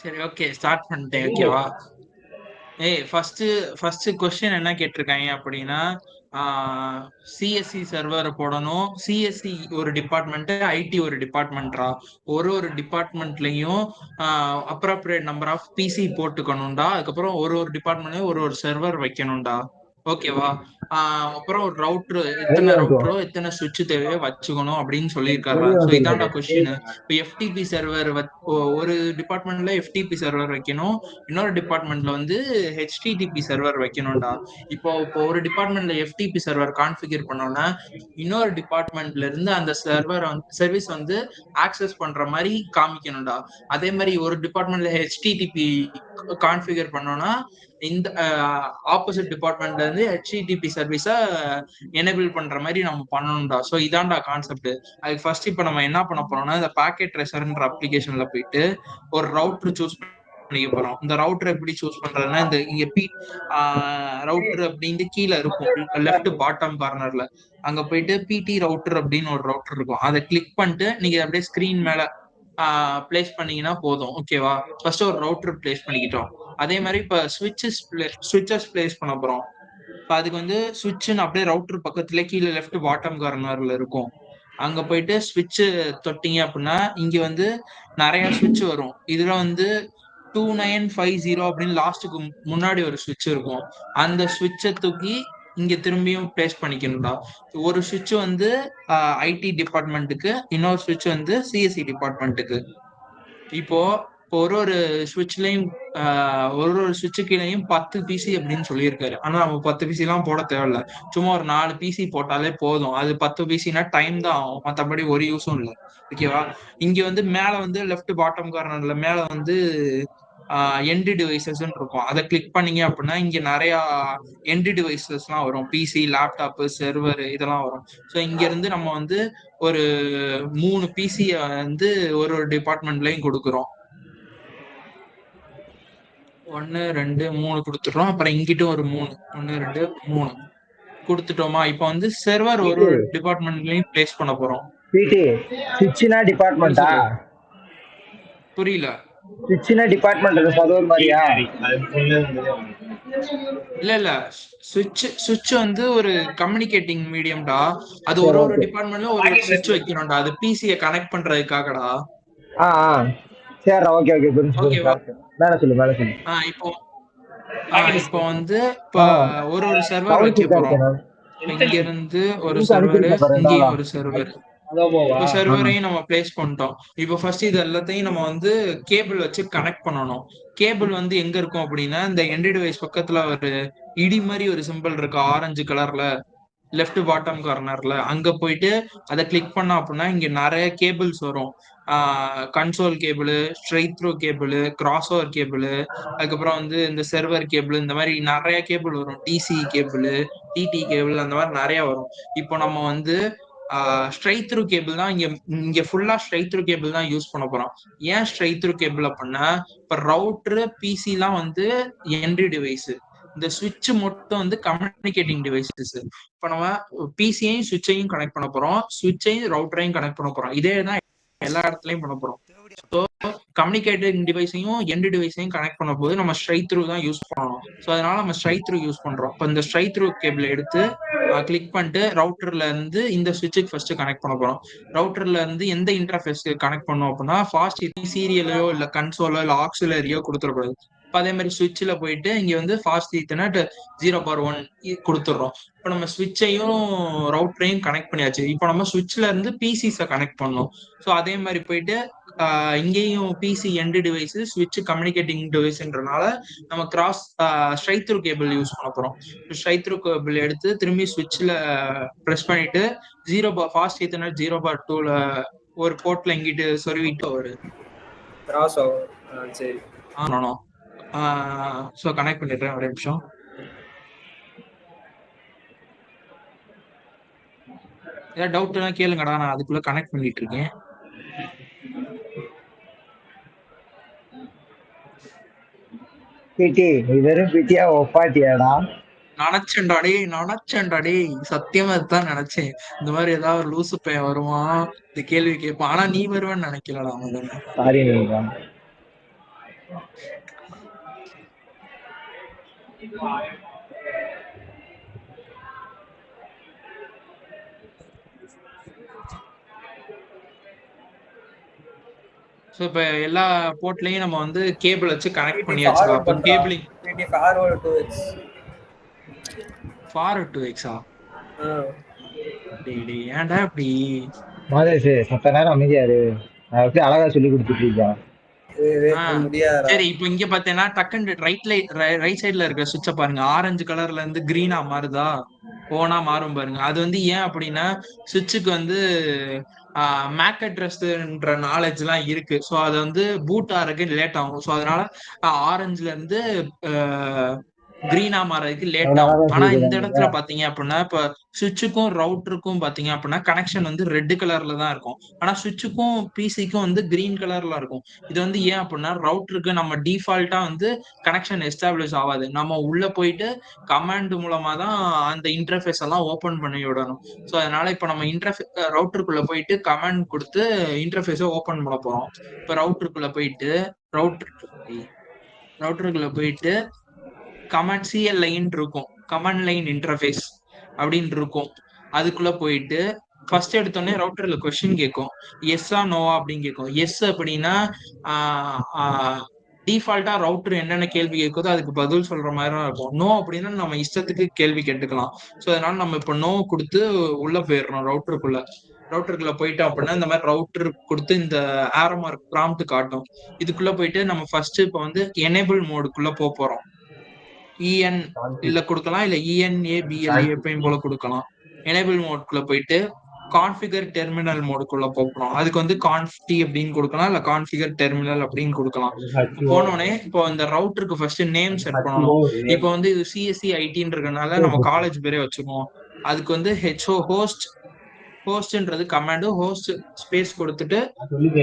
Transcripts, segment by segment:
சரி, okay. Start பண்ணிட்டேன். ஓகேவா? ஏய், ஃபர்ஸ்ட் கொஸ்டின் என்ன கேட்டிருக்காங்க அப்படின்னா, சிஎஸ்சி சர்வர் போடணும். சிஎஸ்சி ஒரு டிபார்ட்மெண்ட், ஐடி ஒரு டிபார்ட்மெண்ட்ரா. ஒரு டிபார்ட்மெண்ட்லயும் அப்ராப்ரியேட் நம்பர் ஆஃப் பிசி போட்டுக்கணும்டா. அதுக்கப்புறம் ஒரு டிபார்ட்மெண்ட்லயும் ஒரு சர்வர் வைக்கணும்டா. ஓகேவா? அப்புறம் ஒரு ரவுட்டர், எத்தனை வெளியே வந்துட்டு ரவுட்டரோ எத்தனை சுவிட்ச் தேவையோ வச்சுக்கணும் அப்படின்னு சொல்லியிருக்காரா. வெளியே ஸோ வந்துட்டு இதான்டா கொஸ்டின். இப்போ எஃப்டிபி சர்வர் ஒரு டிபார்ட்மெண்ட்ல எஃப்டிபி சர்வர் வைக்கணும், இன்னொரு டிபார்ட்மெண்ட்ல வந்து ஹெச்டிடிபி சர்வர் வைக்கணும்டா. இப்போ ஒரு டிபார்ட்மெண்ட்ல எஃப்டிபி சர்வர் கான்ஃபிகர் பண்ணோம்னா இன்னொரு டிபார்ட்மெண்ட்ல இருந்து அந்த சர்வர் சர்வீஸ் வந்து ஆக்சஸ் பண்ற மாதிரி காமிக்கணும்டா. அதே மாதிரி ஒரு டிபார்ட்மெண்ட்ல ஹெச்டிடிபி கான்ஃபிகர் பண்ணோம்னா இந்த ஆப்போசிட் டிபார்ட்மெண்ட்ல இருந்து ஹெச்டிடிபி சர்வீஸ எனேபிள் பண்ற மாதிரி நம்ம பண்ணணும்டா. ஸோ இதான்டா கான்செப்ட். அதுக்கு ஃபர்ஸ்ட் இப்போ நம்ம என்ன பண்ண போறோம்னா, இந்த பாக்கெட் ட்ரேசர்ன்ற அப்ளிகேஷன்ல போயிட்டு ஒரு ரவுட்டர் சூஸ் பண்ணிக்க போறோம். இந்த ரவுட்டர் எப்படி சூஸ் பண்றதுன்னா, இந்த இங்க ரவுட்டர் அப்படின்னு கீழே இருக்கும், லெஃப்ட் பாட்டம் கார்னர்ல. அங்க போயிட்டு பிடி ரவுட்டர் அப்படின்னு ஒரு ரவுட்டர் இருக்கும். அதை கிளிக் பண்ணிட்டு நீங்க அப்படியே ஸ்கிரீன் மேல பிளேஸ் பண்ணீங்கன்னா போதும். ஓகேவா? ஃபர்ஸ்ட் ஒரு ரவுட்டர் பிளேஸ் பண்ணிக்கிட்டோம். அதே மாதிரி இப்ப சுவிட்சஸ் பிளேஸ் பண்ண போறோம். இப்ப அதுக்கு வந்து சுவிட்ச்னு அப்படியே ரவுட்டர் பக்கத்துல கீழே லெஃப்ட் பாட்டம் கார்னர்ல இருக்கும். அங்க போயிட்டு ஸ்விட்ச் தொட்டீங்க அப்படின்னா இங்க வந்து நிறைய சுவிட்ச் வரும். இதுல வந்து 2950 அப்படின்னு லாஸ்ட்டுக்கு முன்னாடி ஒரு சுவிட்ச் இருக்கும். அந்த சுவிட்சை தூக்கி இங்க திரும்பியும் பிளேஸ் பண்ணிக்கணும்டா. ஒரு சுவிட்ச் வந்து ஐடி டிபார்ட்மெண்ட்டுக்கு, இன்னொரு சுவிட்ச் வந்து சிஎஸ்சி டிபார்ட்மெண்ட்டுக்கு. இப்போ இப்போ ஒரு சுவிட்ச்லயும் ஒரு சுவிட்சு கீழேயும் 10 பிசி அப்படின்னு சொல்லியிருக்காரு. ஆனா நம்ம 10 பிசி எல்லாம் போட தேவையில்ல. சும்மா ஒரு 4 பிசி போட்டாலே போதும். அது 10 பிசினா டைம் தான் ஆகும், மற்றபடி ஒரு யூஸும் இல்லை. ஓகேவா? இங்க வந்து மேல வந்து லெஃப்ட் பாட்டம் கார்னர்ல மேல வந்து எண்டு டிவைசஸ் இருக்கும். அதை கிளிக் பண்ணீங்க அப்படின்னா இங்க நிறைய எண்டு டிவைசஸ் எல்லாம் வரும். பிசி, லேப்டாப், சர்வர் இதெல்லாம் வரும். ஸோ இங்க இருந்து நம்ம வந்து ஒரு 3 பிசி வந்து ஒரு டிபார்ட்மெண்ட்லயும் கொடுக்குறோம். 1 2 3 கொடுத்துட்டோம். அப்புறம் இங்கிட்ட ஒரு 3, 1 2 3 கொடுத்துட்டோமா? இப்ப வந்து சர்வர் ஒரு பிடி டிபார்ட்மெண்ட்லயும் பிளேஸ் பண்ண போறோம். பிடி சுவிட்ச்னா சொல்லு டிபார்ட்மெண்ட்டா? சொல்லு. புரியல. சுவிட்ச்னா டிபார்ட்மெண்ட் அது சர்வர் மாதிரியா? இல்ல இல்ல, சுவிட்ச் வந்து ஒரு கம்யூனிகேட்டிங் மீடியம்டா. அது சரி, ஒரு ஓகே. டிபார்ட்மெண்ட்ல ஒரு சுவிட்ச் வைக்கணும்டா. அது பிசியை கனெக்ட் பண்றதுக்காகடா. ஆ ஆ சரிடா, ஓகே ஓகே, புரிஞ்சு புரிஞ்சு ஓகேவா? கரெக்ட். மேலே சொல்லு, மேலே சொல்லு. இப்போ இப்போ வந்து இப்ப ஆ ஒரு சர்வர் சவுண்ட் வைக்க சிக்கா போறோம். இருக்கேன். இப்ப இங்க இருந்து ஒரு லிங்க் சர்வர், அனுப்பியிருக்கேன் பாரு, ரெண்டாவதா. இங்கேயும் ஒரு சர்வர். இப்போ ஆ சர்வரையும் நம்ம பிளேஸ் பண்ணிட்டோம். இப்போ ஃபர்ஸ்ட் இது எல்லாத்தையும் நம்ம வந்து கேபிள் வச்சு கனெக்ட் பண்ணணும். கேபிள் வந்து எங்க இருக்கும் அப்படின்னா, இந்த எண்ட் டிவைஸ் பக்கத்துல ஒரு இடி மாதிரி ஒரு சிம்பிள் இருக்கு ஆரஞ்சு கலர்ல, லெஃப்ட் பாட்டம் கார்னர்ல. அங்க போயிட்டு அதை கிளிக் பண்ண அப்படின்னா இங்க நிறைய கேபிள்ஸ் வரும். Console cable, straight through cable, cross over cable, அதுக்கப்புறம் வந்து இந்த செர்வர் கேபிள், இந்த மாதிரி நிறைய கேபிள் வரும். டிசி கேபிள், டிடி கேபிள், அந்த மாதிரி நிறைய வரும். இப்போ நம்ம வந்து ஸ்ட்ரைட் த்ரூ கேபிள் தான் இங்க இங்க ஃபுல்லா ஸ்ட்ரைட் த்ரூ கேபிள் தான் யூஸ் பண்ண போறோம். ஏன் ஸ்ட்ரைட் த்ரூ கேபிள் அப்படின்னா, இப்ப ரவுட்டர் பிசி எல்லாம் வந்து என்ட்ரி டிவைஸ், இந்த சுவிட்ச் மட்டும் வந்து கம்யூனிகேட்டிங் டிவைசஸ். இப்ப நம்ம பிசியையும் சுவிட்சையும் கனெக்ட் பண்ண போறோம், சுவிட்சையும் ரவுட்டரையும் கனெக்ட் பண்ண போறோம். இதே தான் எல்லா இடத்துலயும் பண்ண போறோம். ஸோ கம்யூனிகேட்டிங் டிவைஸையும் எண்டு டிவைஸையும் கனெக்ட் பண்ண போது நம்ம ஸ்ட்ரைட் த்ரூ தான் யூஸ் பண்ணணும். ஸோ அதனால நம்ம ஸ்ட்ரைட் த்ரூ யூஸ் பண்றோம். இப்போ இந்த ஸ்ட்ரைட் த்ரூ கேபிள் எடுத்து கிளிக் பண்ணிட்டு ரவுட்டர்ல இருந்து இந்த சுவிட்சுக்கு ஃபர்ஸ்ட் கனெக்ட் பண்ண போறோம். ரவுட்டர்ல இருந்து எந்த இன்டர்ஃபேஸ்க்கு கனெக்ட் பண்ணோம் அப்படின்னா, ஃபாஸ்ட் சீரியலையோ இல்ல கன்சோலோ இல்ல ஆக்சிலரியோ கொடுத்துடக்கூடாது. இப்போ அதே மாதிரி சுவிட்ச்ல போயிட்டு இங்க வந்து ஃபாஸ்ட் ஈத்தர்நெட் 0.1 கொடுத்துடுறோம். இப்போ நம்ம சுவிட்சையும் ரவுட்டரையும் கனெக்ட் பண்ணியாச்சு. இப்போ நம்ம சுவிட்ச்ல இருந்து பிசிஸை கனெக்ட் பண்ணோம். ஸோ அதே மாதிரி போயிட்டு இங்கேயும் பிசி எண்டு டிவைஸ், சுவிட்ச் கம்யூனிகேட்டிங் டிவைஸ்ன்றனால நம்ம cross straight through cable use பண்ண போறோம். ஸ்ட்ரைட் த்ரூ கேபிள் எடுத்து திரும்பி சுவிட்ச்ல ப்ரெஸ் பண்ணிட்டு ஃபாஸ்ட் ஈத்தர்நெட் 0.2ல ஒரு போர்ட்ல எங்கிட்டு சொருவிட்டு ஒரு கிராஸ் ஓவர். சரி. ஆனோம். ஸோ கனெக்ட் பண்ணிடுறேன், ஒரு நிமிஷம். ஏதாவது டவுட்னா கேளுங்கடா, நான் அதுக்குள்ள கனெக்ட் பண்ணிட்டு இருக்கேன். பிடி நீ வெறும் பிடியா ஒப்பாட்டியாடா? நினைச்சேன்டா டேய், சத்தியமா இதுதான் நினைச்சேன். இந்த மாதிரி ஏதாவது ஒரு லூசு பையன் வருவான், இந்த கேள்வி கேட்பான். ஆனா நீ வருவேன்னு நினைக்கலடா முதல்ல. சாரி நீங்க. ஸோ இப்போ எல்லா போர்ட்லயும் நம்ம வந்து கேபிள் வச்சு கனெக்ட் பிடி பண்ணியாச்சுடா. ஃபார்வர்ட் அப்போ பண்றா. கேபிளிங் பிடி ஃபார்வர்ட் 2x. ஃபார்வர்ட் டு எக்ஸா? டேய் ஏன்டா இப்படி? மாதேஷ் சத்த நேரம் அமைதியாரு. நான் எப்படி அழகா சொல்லி கொடுத்துட்டு இருக்கேன். முடியாதா? சரி, இப்போ இங்க பாத்தீங்கன்னா டக்குன்னு ரைட் சைடுல இருக்க சுவிட்ச பாருங்க. ஆரஞ்சு கலர்ல இருந்து கிரீனா மாறுதா, ஓனா மாறும் பாருங்க. அது வந்து ஏன் அப்படின்னா சுவிட்சுக்கு வந்து மேக் அட்ரஸ்ன்ற நாலேஜ் எல்லாம் இருக்கு. ஸோ அது வந்து பூட் ஆறதுக்கு லேட் ஆகும். ஸோ அதனால ஆரஞ்சுல இருந்து கிரீனா மாறதுக்கு லேட் ஆகும். அவ்வளவுதான் ஆனா இந்த சொல்லிக்கிறாங்க. இடத்துல பாத்தீங்க அப்படின்னா இப்ப சுவிட்சுக்கும் ரவுட்டருக்கும் பாத்தீங்க அப்படின்னா கனெக்ஷன் வந்து ரெட் கலர்ல தான் இருக்கும். ஆனா சுவிட்சுக்கும் பிசிக்கும் வந்து கிரீன் கலர்ல இருக்கும். இது வந்து ஏன் அப்படின்னா ரவுட்டருக்கு நம்ம டிஃபால்ட்டா வந்து கனெக்ஷன் எஸ்டாப்ளிஷ் ஆகாது. நம்ம உள்ள போயிட்டு கமாண்ட் மூலமா தான் அந்த இன்டர்ஃபேஸ் எல்லாம் ஓபன் பண்ணி விடணும். ஸோ அதனால இப்ப நம்ம ரவுட்டருக்குள்ள போயிட்டு கமாண்ட் கொடுத்து இன்டர்ஃபேஸை ஓபன் பண்ண போறோம். இப்ப ரவுட்டருக்குள்ள போயிட்டு ரவுட்டருக்குள்ள போயிட்டு கமாண்ட் சிஎல் லைன் இருக்கும், கமாண்ட் லைன் இன்டர்ஃபேஸ் அப்படின்னு இருக்கும். அதுக்குள்ள போயிட்டு ஃபர்ஸ்ட் எடுத்தோடனே ரவுட்டர்ல கொஸ்டின் கேட்கும், எஸ்ஸா நோவா அப்படின்னு கேட்கும். எஸ் அப்படின்னா டிஃபால்ட்டா ரவுட்டர் என்னென்ன கேள்வி கேட்குதோ அதுக்கு பதில் சொல்ற மாதிரி தான் இருக்கும். நோ அப்படின்னா நம்ம இஷ்டத்துக்கு கேள்வி கேட்டுக்கலாம். ஸோ அதனால நம்ம இப்ப நோ கொடுத்து உள்ள போயிடுறோம் ரவுட்டருக்குள்ள போயிட்டோம் அப்படின்னா இந்த மாதிரி ரவுட்டர் கொடுத்து இந்த ஆரோ மார்க் ப்ராம்ப்ட் காட்டும். இதுக்குள்ள போயிட்டு நம்ம ஃபர்ஸ்ட் இப்ப வந்து எனேபிள் மோடுக்குள்ள போறோம். இஎன் இல்ல கொடுக்கலாம், இல்ல இஎன்ஏபிஎல்ஏ எப்பயும் போல கொடுக்கலாம். எனேபிள் மோட்குள்ள போயிட்டு கான்ஃபிகர் டெர்மினல் மோடுக்குள்ள போகணும். அதுக்கு வந்து கான்ஃப்டி அப்படின்னு கொடுக்கலாம், இல்ல கான்ஃபிகர் டெர்மினல் அப்படின்னு கொடுக்கலாம். போனோடனே இப்போ இந்த ரவுட்டருக்கு ஃபர்ஸ்ட் நேம் செட் பண்ணணும். இப்போ வந்து இது சிஎஸ்சி ஐடின்னு இருக்கனால நம்ம காலேஜ் பேரே வச்சுக்குவோம். அதுக்கு வந்து ஹெச்ஓ ஹோஸ்ட்ன்றது கமாண்டு, ஹோஸ்ட் ஸ்பேஸ் கொடுத்துட்டு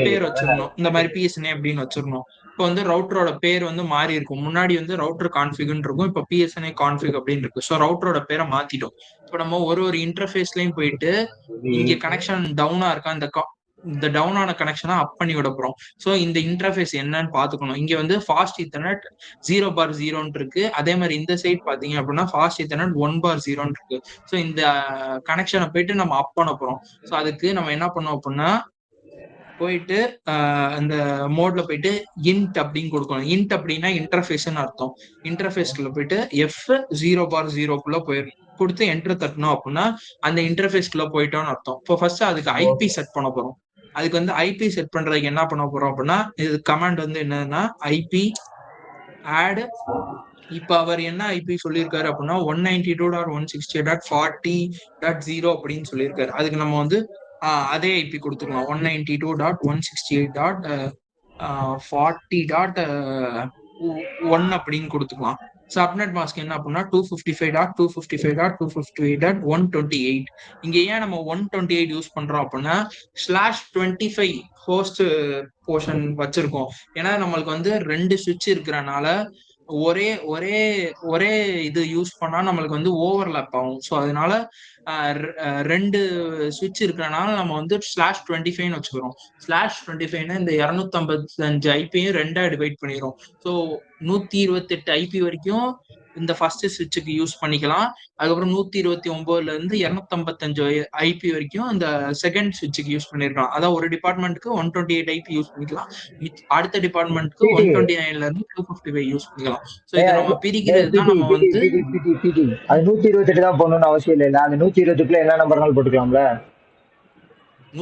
பேர் வச்சிடணும். இந்த மாதிரி பிஎஸ்என்ஏ அப்படின்னு வச்சிடணும். இப்போ வந்து ரவுட்டரோட பேர் வந்து மாறி இருக்கும். முன்னாடி வந்து ரவுட்டர் கான்ஃபிக்னு இருக்கும், இப்போ பிஎஸ்என்ஏ கான்ஃபிக் அப்படின்னு இருக்கு. ஸோ ரவுட்டரோட பேரை மாத்திட்டோம். இப்போ நம்ம ஒரு இன்டர்ஃபேஸ்லயும் போயிட்டு இங்க கனெக்ஷன் டவுனா இருக்கா, இந்த டவுன் ஆன கனெக்ஷனை அப் பண்ணி விட போறோம். ஸோ இந்த இன்டர்ஃபேஸ் என்னன்னு பாத்துக்கணும். இங்க வந்து ஃபாஸ்ட் ஈத்தர்நெட் 0/0 இருக்கு. அதே மாதிரி இந்த சைட் பாத்தீங்க அப்படின்னா ஃபாஸ்ட் ஈத்தர்நெட் 1/0 இருக்கு. ஸோ இந்த கனெக்ஷனை போயிட்டு நம்ம அப் பண்ண போறோம். ஸோ அதுக்கு நம்ம என்ன பண்ணோம் அப்படின்னா போயிட்டு அந்த மோட்ல போயிட்டு இன்ட் அப்படின்னு கொடுக்கணும். இன்ட் அப்படின்னா இன்டர்ஃபேஸ்ன்னு அர்த்தம். இன்டர்ஃபேஸ்க்குள்ள போயிட்டு F0/0க்குள்ள போயிடணும். கொடுத்து என்டர் தட்டணும் அப்படின்னா அந்த இன்டர்ஃபேஸ்க்குள்ள போயிட்டோம்னு அர்த்தம். இப்போ ஃபர்ஸ்ட் அதுக்கு ஐபி செட் பண்ண போறோம். அதுக்கு வந்து ஐபி செட் பண்றதுக்கு என்ன பண்ண போறோம் அப்படின்னா இது கமாண்ட் வந்து என்னன்னா ஐபி ஆட். இப்ப அவர் என்ன ஐபி சொல்லியிருக்காரு அப்படின்னா 192.168.40.0 அப்படின்னு சொல்லியிருக்காரு. அதுக்கு நம்ம வந்து அதே ஐபி கொடுத்துக்கலாம், 192.168.40.1 அப்படின்னு கொடுத்துக்கலாம். சப்நெட் மாஸ்க் என்ன அப்படின்னா 255.255.258.128. இங்க ஏன் நம்ம 128 யூஸ் பண்றோம் அப்படின்னா /25 ஹோஸ்ட் போர்ஷன் வச்சிருக்கோம். ஏன்னா நம்மளுக்கு வந்து 2 சுவிட்ச் இருக்கிறனால ஒரே ஒரே ஒரே இது யூஸ் பண்ணா நம்மளுக்கு வந்து ஓவர்லாப் ஆகும். ஸோ அதனால 2 சுவிட்ச் இருக்கிறனால நம்ம வந்து /25 வச்சுக்கிறோம். /25 இந்த 255 ஐபியும் 2ஆ டிவைட் பண்ணிடுறோம். ஸோ 128 ஐபி வரைக்கும் இந்த ஃபர்ஸ்ட் சுவிட்சுக்கு யூஸ் பண்ணிக்கலாம். அதுக்கப்புறம் 129ல இருந்து 255 ஐபி வரைக்கும் இந்த செகண்ட் சுவிட்சுக்கு யூஸ் பண்ணிருக்கலாம். அதாவது ஒரு டிபார்ட்மெண்ட்டுக்கு 128 ஐபி யூஸ் பண்ணிக்கலாம், அடுத்த டிபார்ட்மெண்ட்டுக்கு 129ல இருந்து 255 யூஸ் பண்ணிக்கலாம். ஸோ இதை நம்ம பிரிக்கிறது தான் நம்ம வந்து அது 128 தான் போடணும்னு அவசியம் இல்லை. அந்த 128க்குள்ள என்ன நம்பர்கள் போட்டுக்கலாம்ல?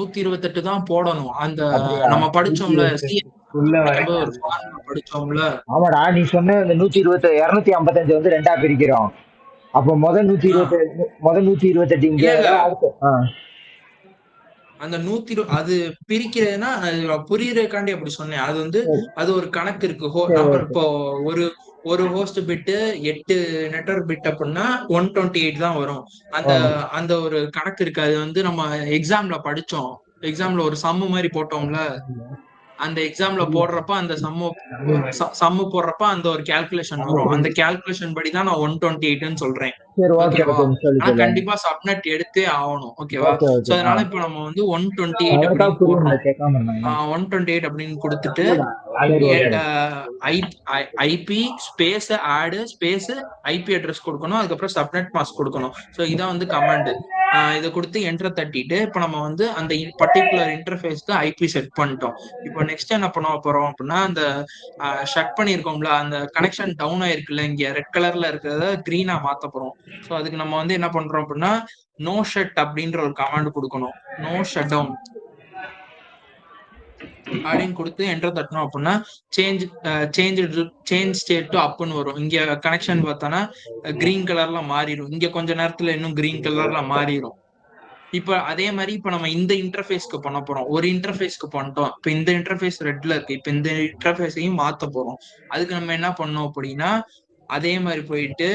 128 தான் போடணும். அந்த நம்ம படிச்சோம்ல படிச்சோம்ல. ஆமாடா, நீ சொன்ன இந்த 255 வந்து 2ஆ பிரிக்கிறோம். அப்போ முதல் 128 இங்க அந்த 120 அது பிரிக்கிறதுனா புரியறதுக்காண்டி அப்படி சொன்னேன். அது வந்து அது ஒரு கணக்கு இருக்கு. நம்ம இப்போ ஒரு ஹோஸ்ட் பிட்டு 8 நெட்வொர்க் பிட் அப்படின்னா 128 தான் வரும். அந்த ஒரு கணக்கு இருக்கு. அது வந்து நம்ம எக்ஸாம்ல படிச்சோம். எக்ஸாம்ல ஒரு சம்மு மாதிரி போட்டோம்ல, அந்த எக்ஸாம்ல போடுறப்ப அந்த சம்மு போடுறப்ப அந்த ஒரு கால்குலேஷன் வரும். அந்த கால்குலேஷன் படி தான் நான் 128ன்னு சொல்றேன். சரி ஓகே ஓகேவா? ஓகே சொல்லி ஆனா சொல்லு. கண்டிப்பா சப்நெட் எடுத்தே ஆகணும். ஓகேவா? Okay so okay. அதனால இப்ப நம்ம வந்து 128 அவனுக்கா அப்படின்னு புரியும்ல போடுறோம். கேட்காம இருந்தாங்க. 128 அப்படின்னு கொடுத்துட்டு சரி ஓகே. ஐபி ஸ்பேஸ் ஆடு ஸ்பேஸ் ஐபி அட்ரஸ் கொடுக்கணும். அதுக்கப்புறம் சப்நெட் மாஸ்க் கொடுக்கணும். ஸோ இதான் வந்து கமாண்ட். இதை கொடுத்து என்டர் தட்டிட்டு இப்போ நம்ம வந்து அந்த பர்டிகுலர் இன்டர்ஃபேஸ்க்கு ஐபி செட் பண்ணிட்டோம். இப்போ நெக்ஸ்ட் என்ன பண்ண போறோம் அப்படின்னா, அந்த ஷட் பண்ணியிருக்கோம்ல, அந்த கனெக்ஷன் டவுன் ஆயிருக்குல்ல, இங்க ரெட் கலர்ல இருக்கிறத கிரீனா மாத்த போறோம். ஸோ அதுக்கு நம்ம வந்து என்ன பண்றோம் அப்படின்னா, நோ ஷட் அப்படின்ற ஒரு கமாண்ட் கொடுக்கணும். நோ ஷட் டவுன் அப்படின்னு கொடுத்து என்டர் தட்டணும் அப்படின்னா சேஞ்ச் ஸ்டேட் டு அப்னு வரும். இங்க கனெக்ஷன் பார்த்தானா கிரீன் கலர்ல மாறிடும். இங்க கொஞ்ச நேரத்துல இன்னும் கிரீன் கலர்ல மாறிடும். இப்ப அதே மாதிரி இப்ப நம்ம இந்த இன்டர்ஃபேஸ்க்கு பண்ண போறோம். ஒரு இன்டர்ஃபேஸ்க்கு பண்ணிட்டோம். இப்ப இந்த இன்டர்ஃபேஸ் ரெட்ல இருக்கு. இப்ப இந்த இன்டர்ஃபேஸையும் மாத்த போறோம். அதுக்கு நம்ம என்ன பண்ணோம் அப்படின்னா, அதே மாதிரி போயிட்டு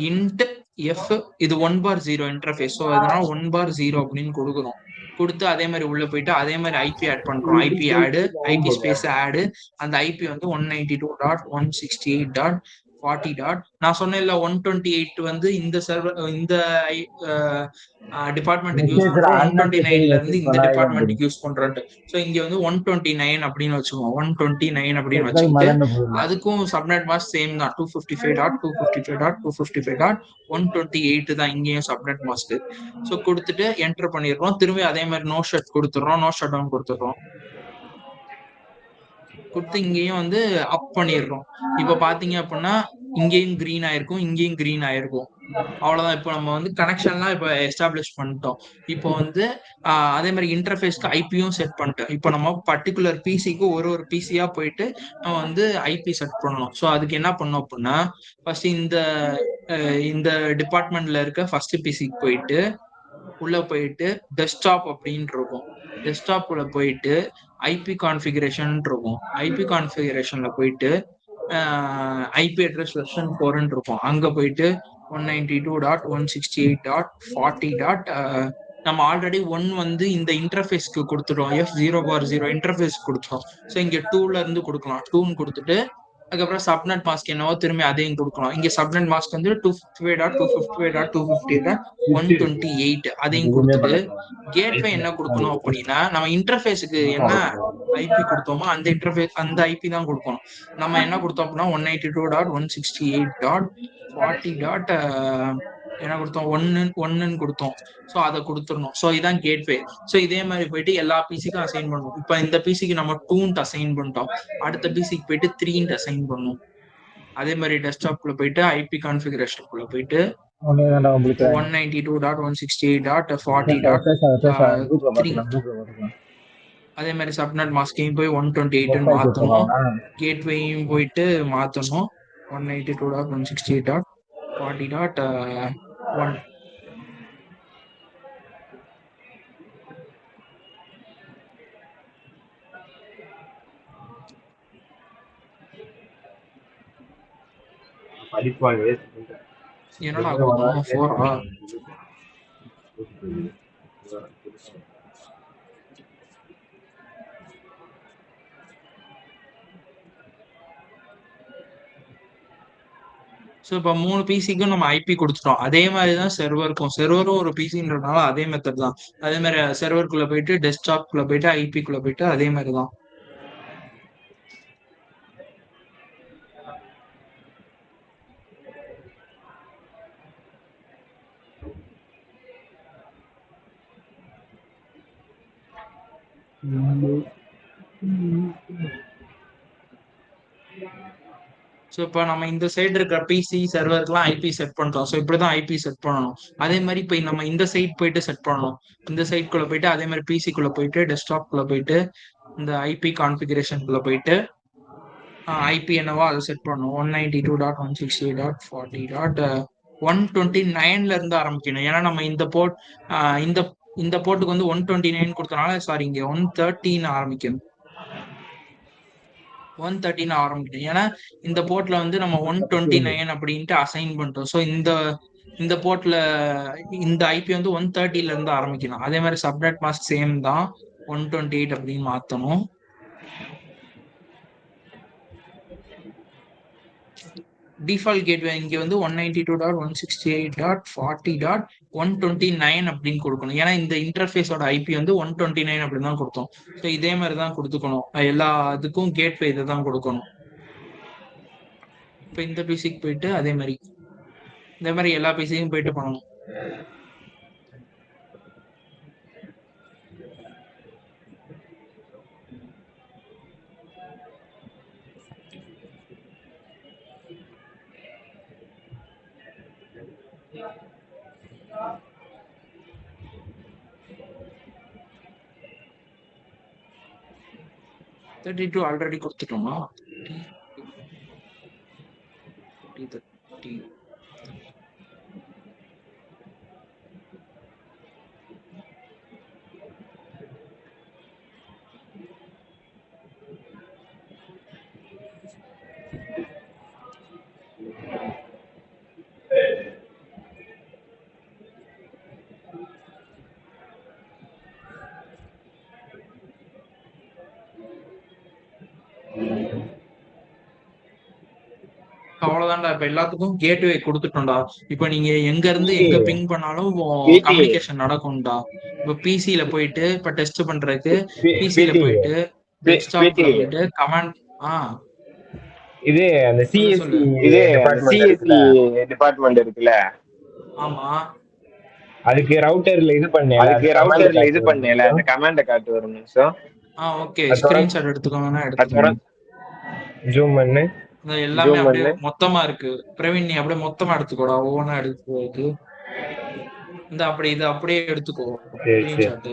இன்ட் எஃப் இது 1/0 இன்டர்ஃபேஸ். ஸோ அதனால 1/0 அப்படின்னு கொடுக்குறோம். கொடுத்து அதே மாதிரி உள்ள போயிட்டு அதே மாதிரி ஐபி ஆட் பண்றோம். ஐபி ஆடு ஐபி ஸ்பேஸ் ஆடு அந்த ஐபி வந்து 192.168.40. நான் சொன்னேன்ல 128 வந்து இந்த சர்வர் இந்த டிபார்ட்மெண்ட்டுக்கு யூஸ் பண்றோம். 129ல இருந்து இந்த டிபார்ட்மெண்ட்டுக்கு யூஸ் பண்றோம். ஸோ இங்க வந்து 129 அப்படின்னு வச்சுக்கோம். 129 அப்படின்னு வச்சுக்கிட்டு அதுக்கும் சப்நெட் மாஸ்க் சேம் தான். 255.255.255.128 தான் இங்கேயும் சப்நெட் மாஸ்க். ஸோ கொடுத்துட்டு என்டர் பண்ணிடுறோம். திரும்பி அதே மாதிரி நோ ஷட் கொடுத்துடுறோம். நோ ஷட் டவுன் கொடுத்துடுறோம். கொடுத்து இங்கேயும் வந்து அப் பண்ணிடுறோம். இப்ப பாத்தீங்க அப்படின்னா இங்கேயும் கிரீன் ஆயிருக்கும், இங்கேயும் கிரீன் ஆயிருக்கும். அவ்வளவுதான். இப்போ நம்ம வந்து கனெக்ஷன்லாம் இப்போ எஸ்டாப்ளிஷ் பண்ணிட்டோம். இப்போ வந்து அதே மாதிரி இன்டர்ஃபேஸ்க்கு ஐபியும் செட் பண்ணிட்டோம். இப்போ நம்ம பர்டிகுலர் பிசிக்கு ஒரு பிசியா போயிட்டு நம்ம வந்து ஐபி செட் பண்ணணும். ஸோ அதுக்கு என்ன பண்ணோம் அப்படின்னா, ஃபர்ஸ்ட் இந்த டிபார்ட்மெண்ட்ல இருக்க ஃபர்ஸ்ட் பிசிக்கு போயிட்டு உள்ள போயிட்டு டெஸ்க்டாப் அப்படின்னு இருக்கும். டெஸ்க்டாப் உள்ள போயிட்டு ஐபி கான்ஃபிகரேஷன் இருக்கும். ஐபி கான்ஃபிகரேஷன்ல போயிட்டு ஐபி அட்ரஸ் வெர்ஷன் 4 இருக்கும். அங்க போயிட்டு 192.168.40. நம்ம ஆல்ரெடி 1 வந்து இந்த இன்டர்ஃபேஸ்க்கு கொடுத்துட்டோம். F0/0 இன்டர்ஃபேஸ் கொடுத்தோம். ஸோ இங்க 2ல இருந்து கொடுக்கலாம். 2ன்னு கொடுத்துட்டு அதுக்கப்புறம் சப்நெட் மாஸ்க் என்னவோ திரும்பி அதையும் கொடுக்கலாம். இங்க சப்நெட் மாஸ்க் வந்து 255.255.258 அதையும் கொடுத்துட்டு கேட்வே என்ன கொடுக்கணும் அப்படின்னா, நம்ம இன்டர்ஃபேஸுக்கு என்ன ஐபி கொடுத்தோமோ அந்த ஐபி தான் கொடுக்கணும். நம்ம என்ன கொடுத்தோம் அப்படின்னா 192.168.40. என்ன கொடுத்தோம்? 1ன்னு கொடுத்தோம். ஸோ அதை கொடுத்துடணும். ஸோ இதான் கேட்வே. ஸோ இதே மாதிரி போயிட்டு எல்லா பிசிக்கும் அசைன் பண்ணணும். இப்போ இந்த பிசிக்கு நம்ம 2ன்ட்டு அசைன் பண்ணிட்டோம். அடுத்த பிசிக்கு போயிட்டு 3ன்ட்டு அசைன் பண்ணணும். அதே மாதிரி டெஸ்க்டாப்ல போயிட்டு ஐபி கான்ஃபிகரேஷனுக்குள்ள போயிட்டு 192.168.40.3 அதே மாதிரி சப்நெட் மாஸ்கையும் போய் 128ன்னு மாத்தணும். கேட்வேயும் போயிட்டு மாத்தணும். 192.168.40.1 என்னடா கொடுக்கணும்? 4 ஸோ இப்போ 3 பிசிக்கும் நம்ம ஐபி கொடுத்துட்டோம். அதே மாதிரி தான் செர்வருக்கும். செர்வரும் ஒரு பிசின்றதுனால அதே மெத்தட் தான். அதே மாதிரி செர்வருக்குள்ள போயிட்டு டெஸ்க்டாப்குள்ள போயிட்டு ஐபிக்குள்ள போயிட்டு அதே மாதிரி தான். ஸோ இப்போ நம்ம இந்த சைடு இருக்கிற பிசி சர்வருக்குலாம் ஐபி செட் பண்ணிட்டோம். ஸோ இப்படிதான் ஐபி செட் பண்ணணும். அதே மாதிரி இப்போ நம்ம இந்த சைட் போயிட்டு செட் பண்ணணும். இந்த சைட்குள்ள போயிட்டு அதே மாதிரி பிசிக்குள்ள போயிட்டு டெஸ்க்டாப்குள்ள போயிட்டு இந்த ஐபி கான்ஃபிகரேஷனுக்குள்ள போயிட்டு ஐபி என்னவோ அதை செட் பண்ணணும். 192.168.40.129ல இருந்து ஆரம்பிக்கணும். ஏன்னா நம்ம இந்த போர்ட் இந்த போர்ட்டுக்கு வந்து 129 கொடுத்தனால சாரி இங்க 113 ஆரம்பிக்கணும். 113 ஆரம்பிக்கணும். ஏன்னா இந்த போர்ட்ல வந்து நம்ம 129 அப்படின்ட்டு அசைன் பண்ணிட்டோம். ஸோ இந்த போர்ட்ல இந்த ஐபி வந்து 130ல இருந்து ஆரம்பிக்கணும். அதே மாதிரி சப்நெட் மாஸ்க் சேம் தான் 128 அப்படின்னு மாத்தணும். டிஃபால்ட் கேட்வே இங்க வந்து 192.168.40.129 அப்படின்னு கொடுக்கணும். ஏன்னா இந்த இன்டர்ஃபேஸோட ஐபி வந்து 129 அப்படின்னு தான் கொடுத்தோம். ஸோ இதே மாதிரி தான் கொடுத்துக்கணும். எல்லா இதுக்கும் கேட்வே இதை தான் கொடுக்கணும். இப்போ இந்த பிசிக்கு போயிட்டு அதே மாதிரி இந்த மாதிரி எல்லா பிசிக்கும் போயிட்டு பண்ணணும். தேர்ட்டி டூ ஆல்ரெடி கொடுத்துட்டோமா? 30. அவ்வளவுதான்டா. இப்ப எல்லாத்துக்கும் கேட்வே கொடுத்துட்டோம்டா. இப்ப நீங்க எங்க இருந்து எங்க பிங் பண்ணாலும் கம்யூனிகேஷன் நடக்கும்டா. இப்ப பிசில போயிட்டு இப்ப டெஸ்ட் பண்றதுக்கு பிசில போயிட்டு டெஸ்க்டாப்ல போயிட்டு கமாண்ட் இது அந்த சிஎஸ்சி டிபார்ட்மெண்ட் இருக்குல்ல, ஆமா, அதுக்கு ரவுட்டர்ல இது பண்ணல அந்த கமாண்ட காட்டு ஒரு நிமிஷம். ஓகே, ஸ்கிரீன்ஷாட் எடுத்துக்கோங்கன்னா எடுத்துக்கோங்க. ஜூம் பண்ணு. எல்லாமே அப்படியே மொத்தமா இருக்கு. பிரவீன் நீ அப்படியே மொத்தமா எடுத்துக்கோடா, ஒவ்வொன்றா எடுத்துக்கோ. இந்த அப்படி இது அப்படியே எடுத்துக்கோ ஸ்கிரீன்ஷாட்.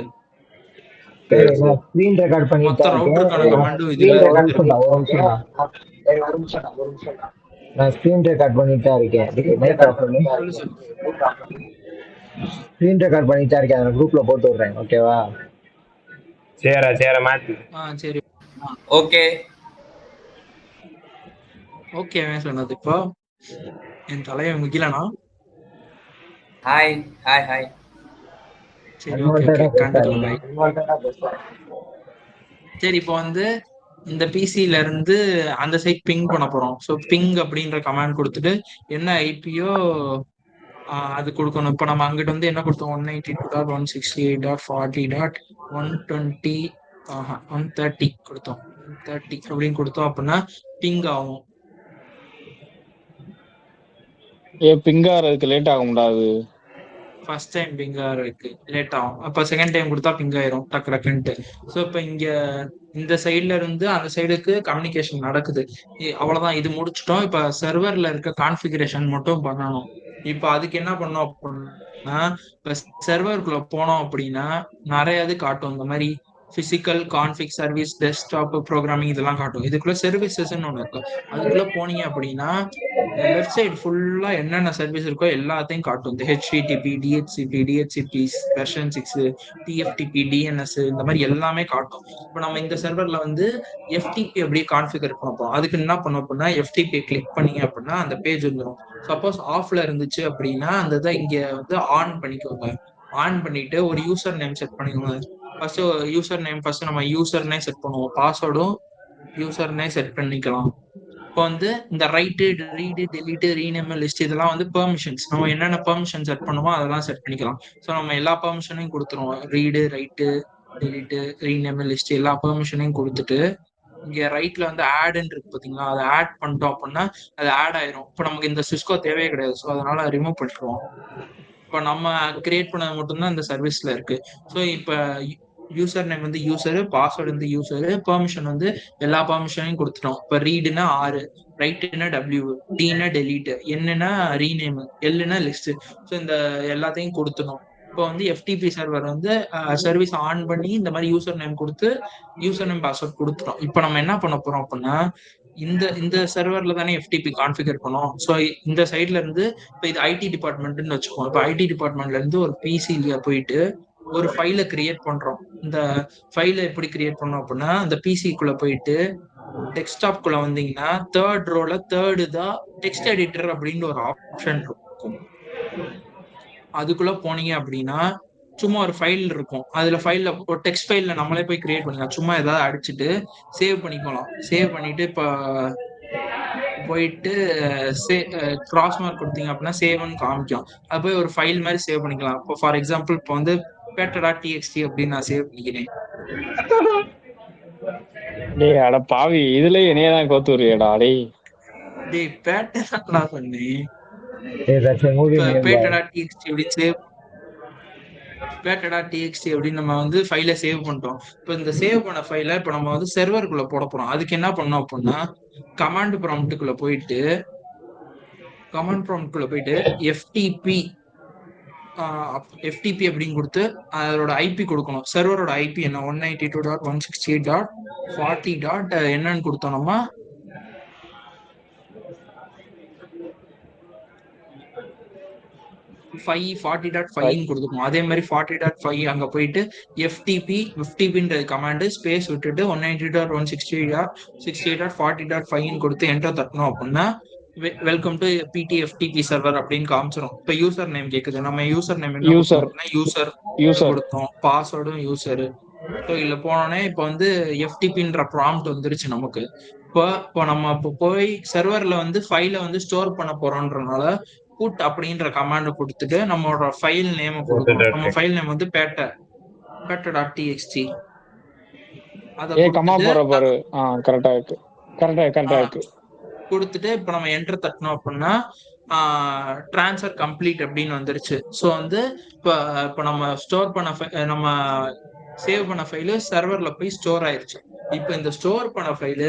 ஸ்கிரீன் ரெக்கார்ட் பண்ணிட்டேன். மொத்த ரவுட்டருக்கான கமாண்ட் இதுல இருக்கு. நான் ஸ்கிரீன் ரெக்கார்ட் பண்ணிட்டே இருக்கேன். ஸ்கிரீன் ரெக்கார்ட் பண்ணிட்டே இருக்கேன். நான் குரூப்ல போட்டு விடுறேன். ஓகேவா? சேர மாத்தி. சரி, ஓகே ஓகே. சொன்னது இப்போ என் தலையை முகிலனா. Hi hi hi. சரி, ஓகே கண்டுக்கலாம். சரி, இப்போ வந்து இந்த பிசில இருந்து அந்த சைட் பிங் பண்ண போறோம். ஸோ பிங் அப்படின்ற கமாண்ட் கொடுத்துட்டு என்ன ஐபியோ அது கொடுக்கணும். இப்போ நம்ம அங்கிட்ட வந்து என்ன கொடுத்தோம்? 192.168.40.120 கொடுத்தோம். 130 அப்படின்னு கொடுத்தோம் அப்படின்னா பிங் ஆகும். பிங் ஆகிறதுக்கு லேட் ஆக முடியாது. ஃபர்ஸ்ட் டைம் பிங் ஆகிறதுக்கு லேட் ஆகும். அப்ப செகண்ட் டைம் கொடுத்தா பிங் ஆயிரும் டக்கு டக்குன்ட்டு. ஸோ இப்போ இங்க இந்த சைட்ல இருந்து அந்த சைடுக்கு கம்யூனிகேஷன் நடக்குது. அவ்வளவுதான், இது முடிச்சிட்டோம். இப்ப சர்வர்ல இருக்க கான்ஃபிகரேஷன் மட்டும் பண்ணணும். இப்ப அதுக்கு என்ன பண்ணோம் அப்படின்னா, இப்ப சர்வருக்குள்ள போனோம் அப்படின்னா நிறைய இது காட்டும். இந்த மாதிரி physical config service desktop programming இதெல்லாம் காட்டும். இதுக்குள்ள சர்வீசஸ்ன்னு ஒண்ணு இருக்கும். அதுக்குள்ள போனீங்க அப்படின்னா லெஃப்ட் சைடு ஃபுல்லா என்னென்ன சர்வீஸ் இருக்கோ எல்லாத்தையும் காட்டும். இந்த HTTP, DHCP, DHCP version 6, TFTP, DNS இந்த மாதிரி எல்லாமே காட்டும். இப்போ நம்ம இந்த சர்வர்ல வந்து எஃப்டிபி அப்படியே கான்ஃபிகர் பண்ண போறோம். அதுக்கு என்ன பண்ணோம் அப்படின்னா எஃப்டிபி கிளிக் பண்ணீங்க அப்படின்னா அந்த பேஜ் வந்துடும். சப்போஸ் ஆஃப்ல இருந்துச்சு அப்படின்னா அந்த இதை இங்க வந்து ஆன் பண்ணிக்கோங்க. ஆன் பண்ணிட்டு ஒரு யூசர் நேம் செட் பண்ணிக்கோங்க. ஃபர்ஸ்ட் யூசர் நேம் நம்ம யூசர்னே செட் பண்ணுவோம். பாஸ்வேர்டும் யூசர்னே செட் பண்ணிக்கலாம். இப்போ வந்து இந்த right, read, delete, rename list இதெல்லாம் வந்து பெர்மிஷன்ஸ். நம்ம என்னென்ன பெர்மிஷன் செட் பண்ணுமோ அதெல்லாம் செட் பண்ணிக்கலாம். ஸோ நம்ம எல்லா பெர்மிஷனையும் கொடுத்துருவோம். Read, right, delete, rename list எல்லா பெர்மிஷனையும் கொடுத்துட்டு இங்க ரைட்ல வந்து ஆட்ன்னு இருக்கு பாத்தீங்களா, அதை ஆட் பண்ணிட்டோம் அப்படின்னா அது ஆட் ஆயிரும். இப்போ நமக்கு இந்த சிஸ்கோ தேவையே கிடையாது. ஸோ அதனால ரிமூவ் பண்ணிடுவோம். இப்போ நம்ம கிரியேட் பண்ணது மட்டும்தான் இந்த சர்வீஸ்ல இருக்கு. ஸோ இப்போ யூசர் நேம் வந்து யூசரு, பாஸ்வேர்டு வந்து யூசரு, பெர்மிஷன் வந்து எல்லா பெர்மிஷனையும் கொடுத்துட்டோம். இப்போ ரீடுனா 6, ரைட்டுனா W, டீனா டெலீட், என்னன்னா ரீநேம், எல்லுனா லிஸ்ட். ஸோ இந்த எல்லாத்தையும் கொடுத்துடும். இப்போ வந்து எஃப்டிபி சர்வர் வந்து சர்வீஸ் ஆன் பண்ணி இந்த மாதிரி யூசர் நேம் கொடுத்து யூசர் நேம் பாஸ்வேர்ட் கொடுத்துட்டோம். இப்போ நம்ம என்ன பண்ண போறோம் அப்படின்னா இந்த சர்வர்ல தானே எஃப்டிபி கான்ஃபிகர் பண்ணோம். ஸோ இந்த சைட்ல இருந்து இப்போ இது ஐடி டிபார்ட்மெண்ட்னு வச்சுக்கோம். இப்போ ஐடி டிபார்ட்மெண்ட்ல இருந்து ஒரு பிசில போயிட்டு ஒரு ஃபைலை கிரியேட் பண்றோம். இந்த ஃபைலை எப்படி கிரியேட் பண்ணோம் அப்படின்னா அந்த பிசிக்குள்ள போயிட்டு டெஸ்க்டாப் குள்ள வந்தீங்கன்னா தேர்ட் ரோல தேர்டு தான் டெக்ஸ்ட் எடிட்டர் அப்படின்னு ஒரு ஆப்ஷன் இருக்கும். அதுக்குள்ள போனீங்க அப்படின்னா சும்மா ஒரு ஃபைல் இருக்கும். அதுல ஃபைல்ல ஒரு டெக்ஸ்ட் ஃபைல்ல நம்மளே போய் கிரியேட் பண்ணிக்கலாம். சும்மா ஏதாவது அடிச்சுட்டு சேவ் பண்ணிக்கலாம். சேவ் பண்ணிட்டு இப்போ போயிட்டு கிராஸ் மார்க் கொடுத்தீங்க அப்படின்னா சேவ்னு காமிக்கும். அது போய் ஒரு ஃபைல் மாதிரி சேவ் பண்ணிக்கலாம். இப்போ ஃபார் எக்ஸாம்பிள் இப்போ வந்து பேட்டா.txt அப்படின்னு நான் சேவ் பண்ணிக்கிறேன். டேய் அட பாவி, இதுல என்னையதான் கோத்துறியடா டேய். டேய் பேட்டா சொன்னேன். That's a movie name. பேட்டா.txt அப்படின்னு சேவ் பேட்டா.txt அப்படின்னு நம்ம வந்து ஃபைலை சேவ் பண்ணிட்டோம். இப்போ இந்த சேவ் பண்ண ஃபைலை இப்போ நம்ம வந்து செர்வருக்குள்ள போட போறோம். அதுக்கு என்ன பண்ணோம் அப்படின்னா கமாண்ட் ப்ராம்ப்ட்டுக்குள்ள போயிட்டு FTP அப்படின்னு கொடுத்து அதோட ஐபி கொடுக்கணும். சர்வரோட ஐபி என்ன 192.168.40. என்னன்னு கொடுத்தோம்னா 40.5 கொடுத்துக்கணும். அதே மாதிரி 40.5 அங்க போயிட்டு FTPன்ற கமாண்ட் ஸ்பேஸ் விட்டுட்டு 192.168.40.5 கொடுத்து என்டர் தட்டணும் அப்படின்னா வெல்கம் டு PTFTP சர்வர் அப்படின்னு காமிச்சிடும். இப்ப யூசர் நேம் கேக்குது. நம்ம யூசர் நேம் என்ன யூசர் கொடுத்தோம், பாஸ்வேர்டும் யூசர். ஸோ இதுல போனோடனே இப்போ வந்து FTPன்ற ப்ராம்ப்ட் வந்துருச்சு நமக்கு. இப்போ நம்ம போய் சர்வர்ல வந்து ஃபைலை வந்து ஸ்டோர் பண்ண போறோம்ன்றனால புட் அப்படின்ற கமாண்ட் கொடுத்துட்டு நம்மளோட ஃபைல் நேம் கொடுக்கணும். நம்ம ஃபைல் நேம் வந்து பேட்டா.txt. கொடுத்துட்டு இப்போ நம்ம என்டர் தட்டணும் அப்படின்னா ட்ரான்ஸ்ஃபர் கம்ப்ளீட் அப்படின்னு வந்துருச்சு. ஸோ வந்து இப்போ நம்ம ஸ்டோர் பண்ண நம்ம சேவ் பண்ண ஃபைலு சர்வர்ல போய் ஸ்டோர் ஆயிருச்சு. இப்போ இந்த ஸ்டோர் பண்ண ஃபைலு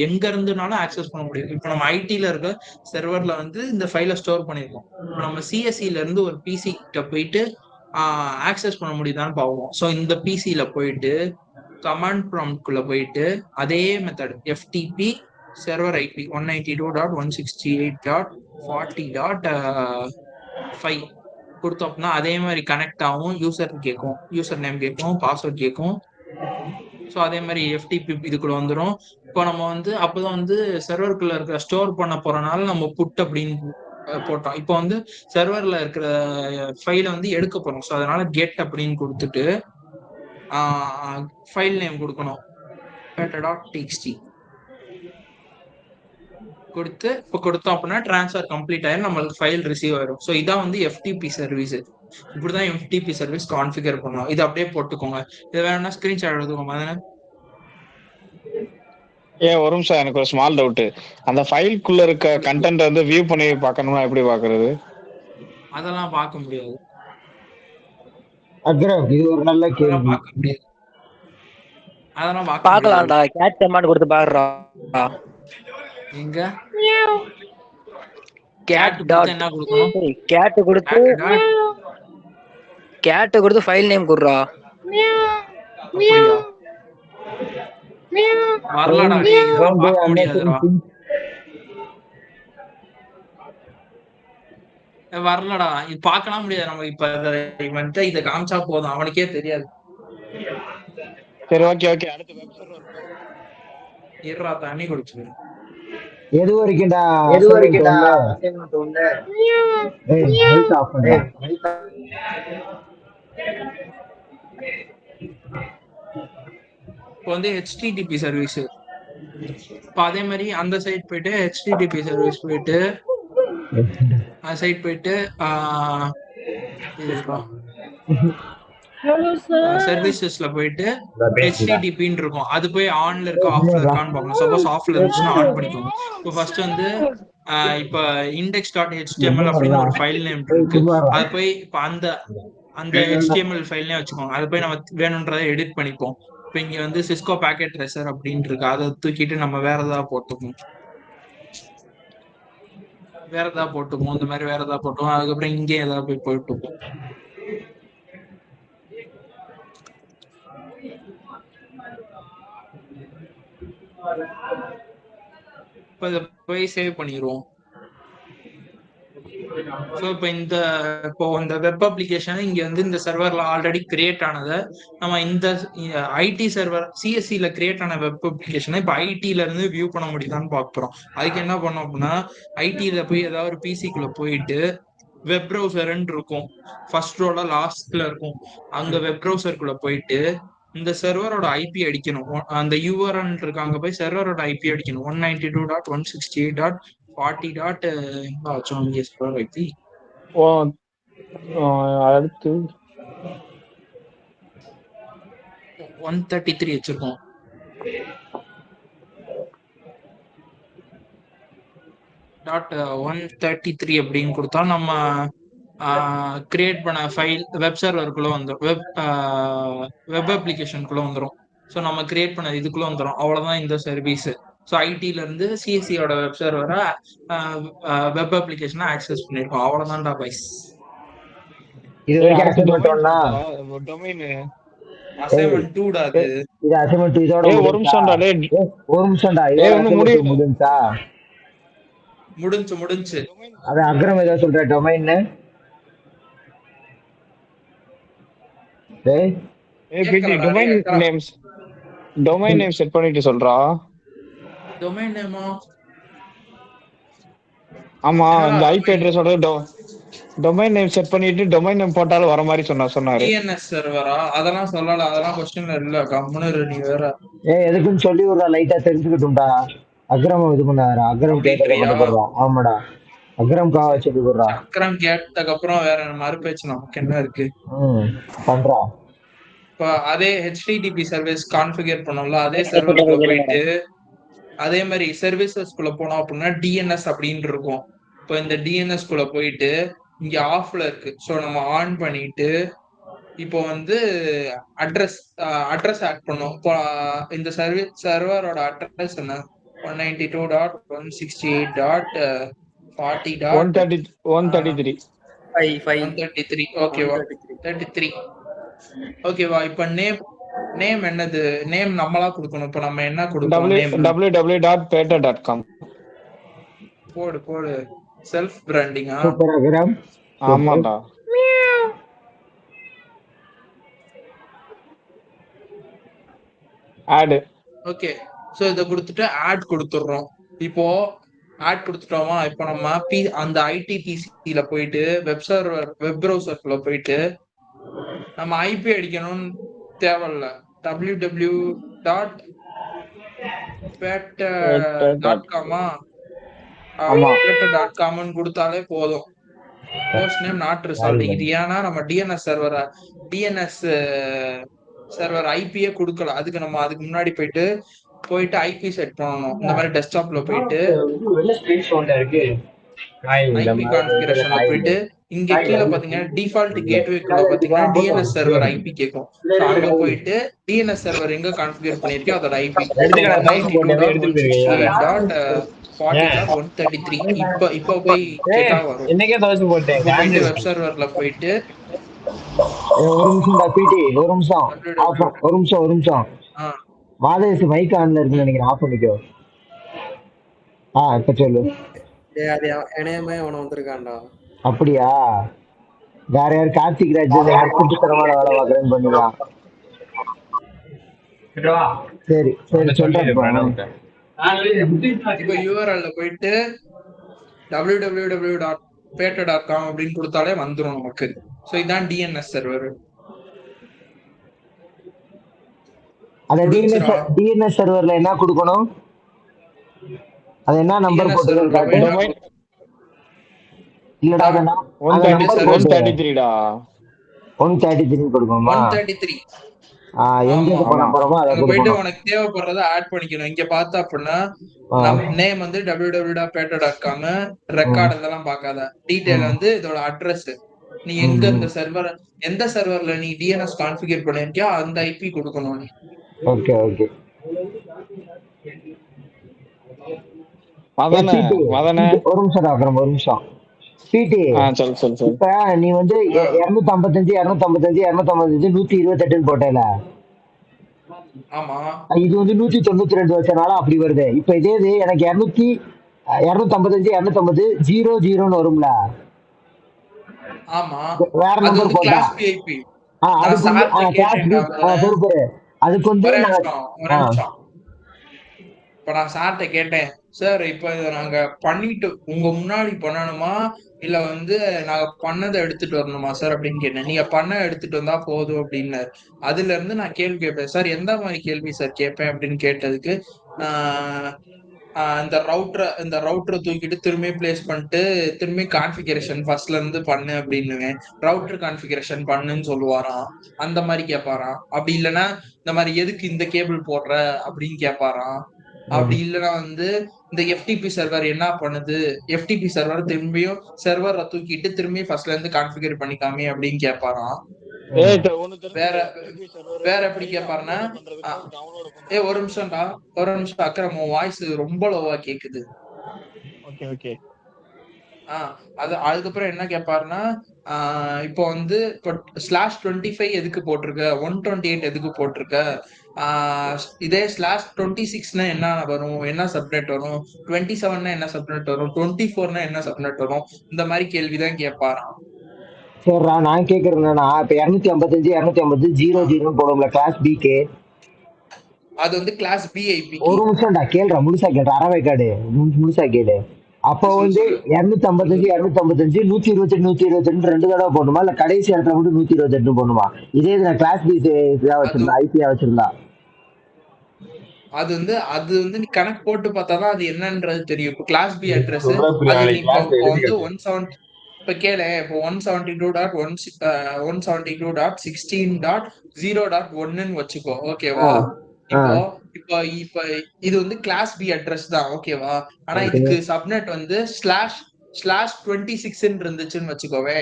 எங்க இருந்துனாலும் ஆக்சஸ் பண்ண முடியும். இப்போ நம்ம ஐடில இருக்க சர்வர்ல வந்து இந்த ஃபைலை ஸ்டோர் பண்ணிருக்கோம். இப்போ நம்ம CSEல இருந்து ஒரு பிசி கிட்ட போயிட்டு ஆக்சஸ் பண்ண முடியுதான்னு பார்ப்போம். ஸோ இந்த பிசில போயிட்டு கமாண்ட் ப்ராம்ப்ட்குள்ள போயிட்டு அதே மெத்தட் FTP சர்வர் ஐபி 192.168.40.5 கொடுத்தோம்னா அதே மாதிரி கனெக்ட் ஆகும். யூசர் நேம் கேட்கும், பாஸ்வேர்ட் கேட்கும். ஸோ அதே மாதிரி FTP இதுக்குள்ள வந்துடும். இப்போ நம்ம வந்து அப்போதான் வந்து சர்வருக்குள்ள இருக்கிற ஸ்டோர் பண்ண போறனால நம்ம புட் அப்படின்னு போட்டோம். இப்போ வந்து சர்வர்ல இருக்கிற ஃபைலை வந்து எடுக்க போறோம். ஸோ அதனால கெட் அப்படின்னு கொடுத்துட்டு ஃபைல் நேம் கொடுக்கணும் பேட்டா.txt கொடுத்து இப்போ கொடுத்தோம் அப்படின்னா ட்ரான்ஸ்ஃபர் கம்ப்ளீட் ஆயிரும், நம்மளுக்கு ஃபைல் ரிசீவ் ஆயிரும். ஸோ இதான் வந்து FTP சர்வீஸ். இப்படிதான் FTP சர்வீஸ் கான்ஃபிகர் பண்ணலாம். இது அப்படியே போட்டுக்கோங்க. இது வேணும்னா ஸ்கிரீன்ஷாட் எடுத்துக்கோங்க. ஒரு நிமிஷம், எனக்கு ஒரு ஸ்மால் டவுட். அந்த ஃபைல்குள்ள இருக்க கண்டென்ட் வந்து வியூ பண்ணி பார்க்கணும்னா எப்படி பார்க்கிறது? அதெல்லாம் பார்க்க முடியாது. இது ஒரு நல்ல கேள்வி. பார்க்க முடியாது. அதெல்லாம் பார்க்கலாம்டா. கேட் கமாண்ட் கொடுத்து பாருடா. எங்க கேட் டாட் என்ன கொடுக்கணும்? கேட் கொடுத்து ஃபைல் நேம் குடுறா. வரலடா டேய், இதெல்லாம் பார்க்க முடியாதுடா. வரலடா, இது பார்க்கலாம் முடியாது. நம்ம இப்ப இவன்ட்ட இத காமிச்சா போதும், அவனுக்கே தெரியாது. சரி, ஓகே அடுத்து வெப் சர்வர் இருடா, தண்ணி குடிச்சு. எது வரைக்கும்டா இப்போ வந்து HTTP சர்வீஸ். இப்போ அதே மாதிரி அந்த சைட் போயிட்டு HTTP சர்வீஸ் போயிட்டு சர்வீசஸ்ல போயிட்டு HTTPன்னு இருக்கும். அது போய் ஆன்ல இருக்க ஆஃப்ல இருக்கான்னு பார்க்கணும். சப்போஸ் ஆஃப்ல இருந்துச்சுன்னா ஆன் பண்ணிக்கோங்க. இப்போ ஃபர்ஸ்ட் வந்து இப்ப index.html அப்படின்னு ஒரு ஃபைல் நேம் இருக்கு. அது போய் இப்ப அந்த HTML ஃபைல்னே வச்சுக்கோங்க. அது போய் நம்ம வேணும்ன்றதை எடிட் பண்ணிப்போம். இப்போ இங்க வந்து சிஸ்கோ பேக்கெட் ட்ரேசர் அப்படின்னு இருக்கு. அதை தூக்கிட்டு நம்ம வேற ஏதாவது போட்டுப்போம். இந்த மாதிரி வேற ஏதாவது போட்டுவோம். அதுக்கப்புறம் இங்கே ஏதாவது போய் போட்டுப்போம். இப்போ இதை போய் சேவ் பண்ணிடுவோம். ஸோ இப்போ இந்த வெப் அப்ளிகேஷன் இங்க வந்து இந்த சர்வர்ல ஆல்ரெடி கிரியேட் ஆனதை நம்ம இந்த ஐடி சர்வர் CSEல கிரியேட் ஆன வெப் அப்ளிகேஷனை இப்போ ஐடில இருந்து வியூ பண்ண முடியுதான்னு பார்க்குறோம். அதுக்கு என்ன பண்ணோம் அப்படின்னா ஐடில போய் ஏதாவது ஒரு பிசிக்குள்ள போயிட்டு வெப் ப்ரௌசர்ன்னு இருக்கும், ஃபர்ஸ்ட் ரோல லாஸ்ட்ல இருக்கும். அங்க வெப் ப்ரௌசருக்குள்ள போயிட்டு இந்த சர்வரோட ஐபி அடிக்கணும். அந்த யூஆர்எல் இருக்காங்க போய் சர்வரோட ஐபி அடிக்கணும். 192.168.40. ஐபி ஓ அடுத்து 133 வச்சிருக்கோம். .133 அப்படின்னு கொடுத்தா நம்ம கிரியேட் பண்ண ஃபைல் வெப் சர்வருக்குள்ள வந்துடும், வெப் அப்ளிகேஷனுக்குள்ள வந்துடும். ஸோ நம்ம கிரியேட் பண்ண இதுக்குள்ள வந்துடும். அவ்வளவுதான் இந்த சர்வீஸ். ஸோ ஐடில இருந்து சிஎஸ்சியோட வெப் சர்வரை வெப் அப்ளிகேஷனை ஆக்சஸ் பண்ணிருக்கோம். அவ்வளவுதான்டா பைஸ். இது வரைக்கும் அசைன்மெண்ட் ஒண்ணா? டொமைன் அசைன்மெண்ட் 2டா அது. இது அசைன்மெண்ட் இதோட ஒரு நிமிஷம்டா டேய். ஒரு நிமிஷம்டா, ஏய், இன்னும் முடியல. முடிஞ்சா? முடிஞ்சு அது அக்ரம் ஏதாவது சொல்ற டொமைன்? டேய் பிடி டொமைன் நேம் செட் பண்ணிட்டு சொல்றா. டொமைன் நேமா? ஆமா, இந்த ஐபி அட்ரஸோட டொமைன் நேம் செட் பண்ணிட்டு டொமைன் நேம் போட்டாலும் வர மாதிரி சொன்னாரு. டிஎன்எஸ் சர்வரா? அதெல்லாம் சொல்லல, அதெல்லாம் கொஸ்டின்ல இல்ல. கம்முனு நீ வேற. எதுக்குன்னு சொல்லி ஒரு லைட்டா தெரிஞ்சுக்கிட்டும்டா. அக்ரம் இது பண்ணாரா? அக்ரம் கேட்டா? ஆமாடா, அக்ரம் கா சொல்லி போடுறா. அக்ரம் கேட்டதுக்கு அப்புறம் வேற மறுபேச்சு நமக்கு என்ன இருக்கு பண்றா. இப்போ அதே ஹெச்டிடிபி சர்வீஸ் கான்ஃபிகர் பண்ணோம்ல, அதே சர்வருக்குள்ள போயிட்டு அதே மாதிரி சர்வீசஸ் குள்ள போனோம் அப்படின்னா டிஎன்எஸ் அப்படின்னு இருக்கும். இப்போ இந்த டிஎன்எஸ் குள்ள போயிட்டு இங்க ஆஃப்ல இருக்கு. ஸோ நம்ம ஆன் பண்ணிட்டு இப்போ வந்து அட்ரஸ் ஆட் பண்ணோம். இப்போ இந்த சர்வரோட அட்ரஸ் என்ன? 192.168.40.133. ஓகேவா? 33. ஓகேவா? இப்ப நேம் என்னது? நேம் நம்மளா கொடுக்கணும். இப்ப நம்ம என்ன கொடுக்கணும்? www.peta.com. போடு செல்ஃப் பிராண்டிங்கா? சூப்பர் அக்ரம். ஆமாடா. ஆட். ஓகே, சோ இத கொடுத்துட்டு ஆட் கொடுத்துறோம். இப்போ ஆட் கொடுத்துட்டோமா? இப்போ நம்ம அந்த ஐடிபிசில போயிட்டு வெப் ப்ரௌசர்க்குள்ள போயிட்டு நம்ம ஐபி அடிக்கணும்னு தேவையில்ல. www.peta.com கொடுத்தாலே போதும். Post name not resolving. இது ஏன்னா நம்ம டிஎன்எஸ் சர்வர் ஐபியே கொடுக்கல. அதுக்கு முன்னாடி போயிட்டு ஐபி செட் பண்ணணும். இந்த மாதிரி டெஸ்க்டாப்ல போயிட்டு ஐபி கான்ஃபிகரேஷன்ல போயிட்டு இங்க கீழே பாத்தீங்கன்னா டிஃபால்ட் கேட்வேக்குள்ள பாத்தீங்கன்னா டிஎன்எஸ் சர்வர் ஐபி கேட்கும். அங்க போயிட்டு டிஎன்எஸ் சர்வர் எங்க கான்ஃபிகர் பண்ணிருக்கோம் அதோட ஐபி 192.168.40.133. இப்ப போய் கேட்டா வரும். வெப் சர்வர்ல போயிட்டு ஒரு நிமிஷம் மாதேஷ் மைக் ஆன்ல இருக்குன்னு நினைக்கிறேன். ஆஃப் பண்ணிக்கோ. இப்ப சொல்லு. அப்படியா? வேற யாரு? கார்த்திக் ராஜ் கூட்டுத்தரமான வேலை பாக்குறேன்னு பண்ணுவான். சரி சொல்றேன். இப்ப யூஆர்எல்ல போயிட்டு www.peta.com அப்படின்னு கொடுத்தாலே வந்துரும் நமக்கு. சோ இதான் டிஎன்எஸ் சர்வர். அத டிஎன்எஸ் சர்வர்ல என்ன கொடுக்கணும்? அது என்ன நம்பர் போட்டுருக்காங்க? இல்லடா, 133 டா. 133 கொடுக்கணுமா? 133. எங்க பண்ண போறோமோ அத போயிட்டு உனக்கு தேவைப்படுறத ஆட் பண்ணிக்கணும். இங்க பார்த்தா அப்படின்னா நேம் வந்து www.peta.com, ரெக்கார்ட் இதெல்லாம் பார்க்காத. டீடைல் வந்து இதோட அட்ரஸ், நீ எங்க எந்த சர்வர்ல நீ டிஎன்எஸ் கான்ஃபிகர் பண்ணிருக்கியோ அந்த ஐபி கொடுக்கணும் நீ. ஓகே ஒரு நிமிஷம் பிடி. இப்ப நீ வந்து 255 போட்டல. ஆமா, இது வந்து 192 வச்சனால அப்படி வருது. இப்ப இதே இது எனக்கு 255 00 வரும்ல. ஆமா, வேற நம்பர் போட்டா அதுக்கு வந்து இப்ப நான் சார்ட்ட கேட்டேன், சார் இப்ப இத நாங்க பண்ணிட்டு உங்க முன்னாடி பண்ணணுமா இல்ல வந்து நாங்க பண்ணதை எடுத்துட்டு வரணுமா சார் அப்படின்னு கேட்டேன். நீங்க பண்ண எடுத்துட்டு வந்தா போதும் அப்படின்னாரு. அதுல இருந்து நான் கேள்வி கேட்பேன், சார் எந்த மாதிரி கேள்வி சார் கேட்பேன் அப்படின்னு கேட்டதுக்கு ஆஹ் இந்த ரவுட்டரை தூக்கிட்டு திரும்பி பிளேஸ் பண்ணிட்டு திரும்பி கான்ஃபிகரேஷன் ஃபர்ஸ்ட்ல இருந்து பண்ணு அப்படின்னுவேன். ரவுட்டர் கான்ஃபிகரேஷன் பண்ணுன்னு சொல்லுவாராம். அந்த மாதிரி கேட்பாராம். அப்படி இல்லைன்னா இந்த மாதிரி எதுக்கு இந்த கேபிள் போடுற அப்படின்னு கேட்பாராம். அப்படி இல்லைன்னா வந்து இந்த எஃப்டிபி சர்வர் என்ன பண்ணுது, எஃப்டிபி சர்வர் திரும்பியும் சர்வரை தூக்கிட்டு திரும்பி ஃபர்ஸ்ட்ல இருந்து கான்ஃபிகர் பண்ணிக்காமி அப்படின்னு கேட்பாராம். வேற வேற எப்படி கேட்பாருன்னா ஒரு நிமிஷம்டா, ஒரு நிமிஷம் அக்ரம், வாய்ஸ் ரொம்ப லோவா கேக்குது. அதுக்கப்புறம் என்ன கேட்பாருன்னா இப்போ வந்து இப்போ /25 எதுக்கு போட்டிருக்க, 128 எதுக்கு போட்டிருக்க, இதே /26 என்ன வரும், என்ன சப்நெட் வரும், 27 என்ன சப்நெட் வரும், 24 என்ன சப்நெட் வரும், இந்த மாதிரி கேள்விதான் கேட்பாராம். சரிடா நான் கேக்குறேன் இப்ப 255 250 போடும்ல கிளாஸ் பிக்கு, அது வந்து கிளாஸ் பி ஐபி. ஒரு நிமிஷம்டா கேளுடா, முழுசா கேளுடா, அறவை காடு முழுசா கேளு. அப்போ வந்து 255 128 128 2 தடவை போடணுமா இல்ல கடைசி இடத்துல மட்டும் 128 போடணுமா? இதே நான் கிளாஸ் பி வச்சிருந்தா ஐபியா வச்சிருந்தா அது வந்து நீ கணக்கு போட்டு பார்த்தாதான் அது என்னன்றது தெரியும். இப்போ கிளாஸ் பி அட்ரஸ் அது வந்து 170. இப்ப கேளு, இப்போ 172.172.16.0.1 வச்சுக்கோ, ஓகேவா? இப்போ இப்போ இப்ப இது வந்து கிளாஸ் பி அட்ரஸ் தான், ஓகேவா? ஆனா இதுக்கு சப்நெட் வந்து /26 இருந்துச்சுன்னு வச்சுக்கோவே.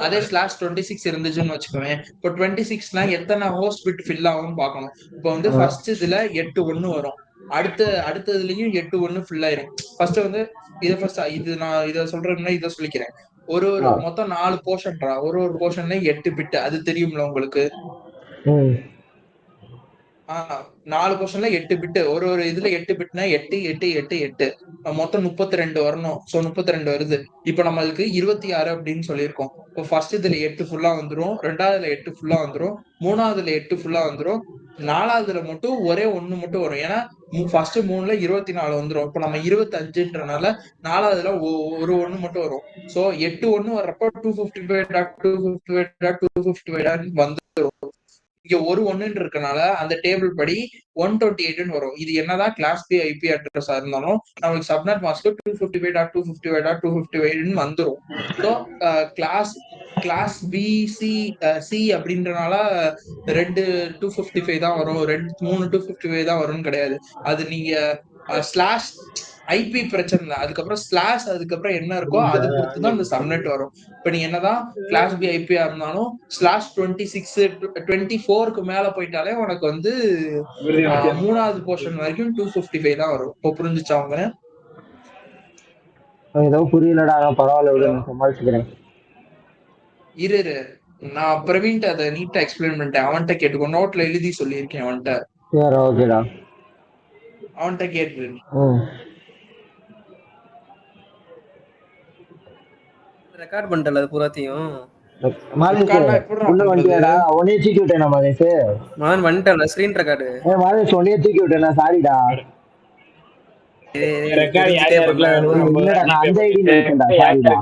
அதே /26 இருந்துச்சுன்னு வச்சுக்கோவே. இப்போ 26னா எத்தனை ஹோஸ்ட் பிட் ஃபில் ஆகும்னு பார்க்கணும். இப்போ வந்து ஃபர்ஸ்ட் இதுல 8 1 வரும், அடுத்ததுலயும் 8 1 ஃபில் ஆயிரும். ஃபர்ஸ்ட் வந்து இது நான் இதை சொல்றேன்னா இதை சொல்லிக்கிறேன். ஒரு மொத்தம் 4 போர்ஷன்டா, ஒரு போர்ஷன்ல 8 பிட், அது தெரியும்ல உங்களுக்கு? 4 போர்ஷன்ல 8 பிட், ஒரு இதுல 8 பிட்னா 8 8 8 8 மொத்தம் 32 வரணும். சோ 32 வருது. இப்ப நம்மளுக்கு 26 அப்படின்னு சொல்லியிருக்கோம். இப்போ ஃபர்ஸ்ட் இதுல 8 ஃபுல்லா வந்துரும், ரெண்டாவதுல 8 ஃபுல்லா வந்துரும், மூணாவதுல 8 ஃபுல்லா வந்துரும், நாலாவதுல மட்டும் ஒரே 1 மட்டும் வரும். ஏன்னா ஃபர்ஸ்ட் 3ல 24 வந்துரும். இப்ப நம்ம 25ன்றனால நாலாவதுல ஒரு 1 மட்டும் வரும். சோ 8 1 வர்றப்போ 255 வந்துரும். இங்க ஒரு 1 இருக்கனால அந்த டேபிள் படி 128 வரும். இது என்னதான் கிளாஸ் பி ஐபி அட்ரஸா இருந்தாலும் நம்மளுக்கு சப்நெட் மாஸ்க் 255.255.255 வந்துரும். ஸோ கிளாஸ் பி சி அப்படின்றனால 2 255 தான் வரும், 3 255 தான் வரும்னு கிடையாது. அது நீங்க ஸ்லாஷ் ஐபி பிரச்சனை இல்லை, அதுக்கப்புறம் ஸ்லாஷ் அதுக்கப்புறம் என்ன இருக்கோ அது பொறுத்துதான் அந்த சப்நெட் வரும். இப்ப நீ என்னதான் கிளாஸ் பி ஐபியா இருந்தாலும் /26 24க்கு மேல போயிட்டாலே உனக்கு வந்து மூணாவது போர்ஷன் வரைக்கும் 255 தான் வரும். இப்போ புரிஞ்சுச்சா அவங்க? ஏதோ புரியலடா, பரவாயில்ல சமாளிச்சுக்கிறேன். இரு நான் பிரவீன்ட்ட அதை நீட்டா எக்ஸ்பிளைன் பண்ணிட்டேன். அவன்கிட்ட கேட்டுக்கோ, நோட்ல எழுதி சொல்லியிருக்கேன் அவன்கிட்ட. சரி ஓகேடா, அவன்கிட்ட கேட்டு. ரெக்கார்ட் பண்ணிட்டல அது பூராத்தையும். உள்ள வண்டியாடா, உடனே தூக்கி விட்டேன் மாதேஷ். நான் வந்துட்டேன் ஸ்கிரீன் ரெக்கார்டு. மாதேஷ் உடனே தூக்கி விட்டேன், சாரிடா. அந்த ஐடியில இருக்கேன்டா, சாரிடா.